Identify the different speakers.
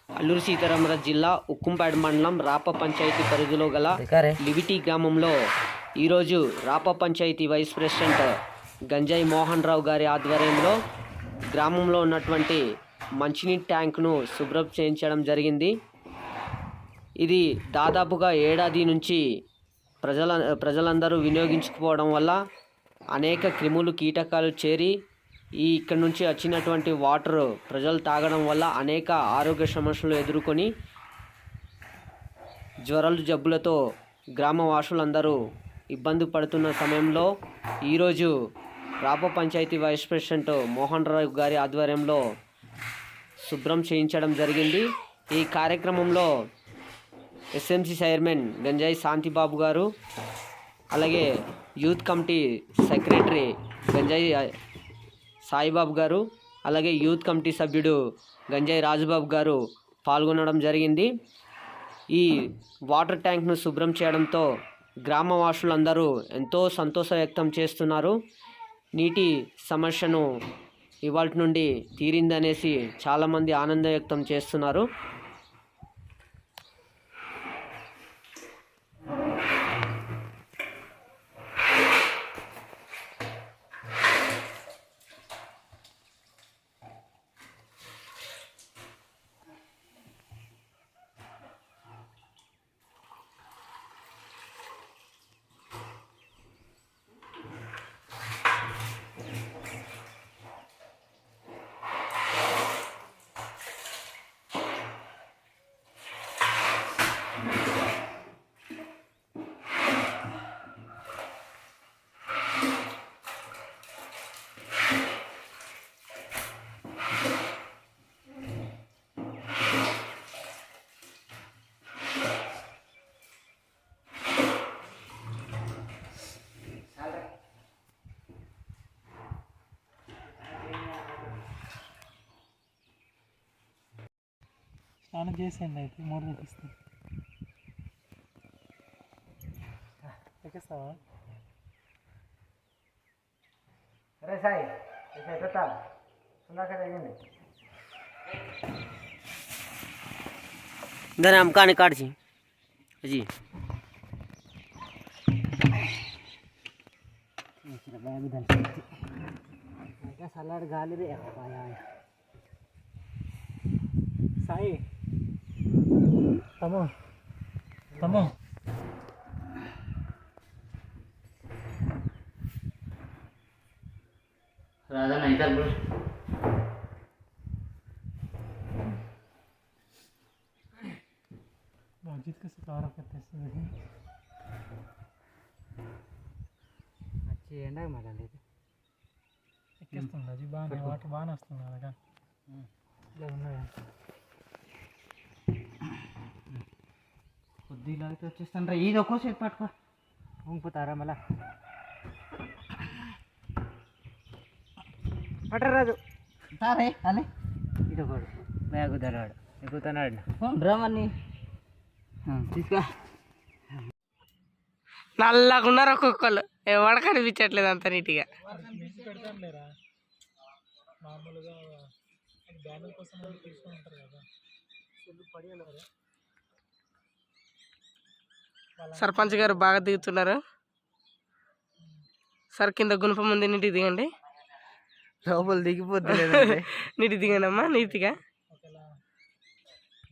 Speaker 1: అల్లూరు సీతారామరాజు జిల్లా ఉక్కుంపేట మండలం రాప పంచాయతీ పరిధిలో గల లివిటీ గ్రామంలో ఈరోజు రాప పంచాయతీ వైస్ ప్రెసిడెంట్ గంజాయి మోహన్ రావు గారి ఆధ్వర్యంలో గ్రామంలో ఉన్నటువంటి మంచినీటి ట్యాంకును శుభ్రం చేయించడం జరిగింది. ఇది దాదాపుగా ఏడాది నుంచి ప్రజలందరూ వినియోగించుకోవడం వల్ల అనేక క్రిములు కీటకాలు చేరి ఇక్కడ నుంచి వచ్చినటువంటి వాటర్ ప్రజలు తాగడం వల్ల అనేక ఆరోగ్య సమస్యలు ఎదుర్కొని జ్వరాలు జబ్బులతో గ్రామవాసులందరూ ఇబ్బంది పడుతున్న సమయంలో ఈరోజు రాప పంచాయతీ వైస్ ప్రెసిడెంట్ మోహన్ రావు గారి ఆధ్వర్యంలో శుభ్రం చేయించడం జరిగింది. ఈ కార్యక్రమంలో ఎస్ఎంసి చైర్మన్ గంజాయి శాంతిబాబు గారు, అలాగే యూత్ కమిటీ సెక్రటరీ గంజాయి సాయిబాబు గారు, అలాగే యూత్ కమిటీ సభ్యుడు గంజాయి రాజుబాబు గారు పాల్గొనడం జరిగింది. ఈ వాటర్ ట్యాంక్ను శుభ్రం చేయడంతో గ్రామవాసులందరూ ఎంతో సంతోషం వ్యక్తం చేస్తున్నారు. నీటి సమస్యను ఇవాల్టి నుండి తీరిందనేసి చాలామంది ఆనందం వ్యక్తం చేస్తున్నారు.
Speaker 2: స్నానం చేసేయండి, అయితే మూడు తెప్పిస్తాను. ఎక్కిస్తావా?
Speaker 1: అరే సాయి ఎత్తా దాని అమ్మకాన్ని కాడ్చి जी
Speaker 2: సలాడ్ గాలి రే సాయి తమో తమో
Speaker 1: राधा नहीं था बोल
Speaker 2: बाजीत का सितारा करते हैं अच्छी ఎండ మళ్ళీ ఎక్కిస్తుంది అది బాగా వాటర్ బాగా వస్తుంది అలాగా ఇలా ఉన్నాయి కొద్దిగా లాగితే వచ్చేస్తాను రా ఇది ఒక్కో సేపు పట్టుకో ఉంపుతారా మళ్ళా పట్టరాదు తారే అలే ఇది ఒకడు బ్యాగుతున్నాడు ఎక్కుతున్నాడు డ్రామని తీసుకో
Speaker 3: నల్లగున్నారు ఒక్కొక్కళ్ళు ఎవడ కనిపించట్లేదు అంత నీట్గా సర్పంచ్ గారు బాగా దిగుతున్నారు. సార్ కింద గుణపం ఉంది, నీటికి దిగండి.
Speaker 1: లోపల దిగిపోద్ది
Speaker 3: నీటి దిగండి అమ్మా నీట్గా.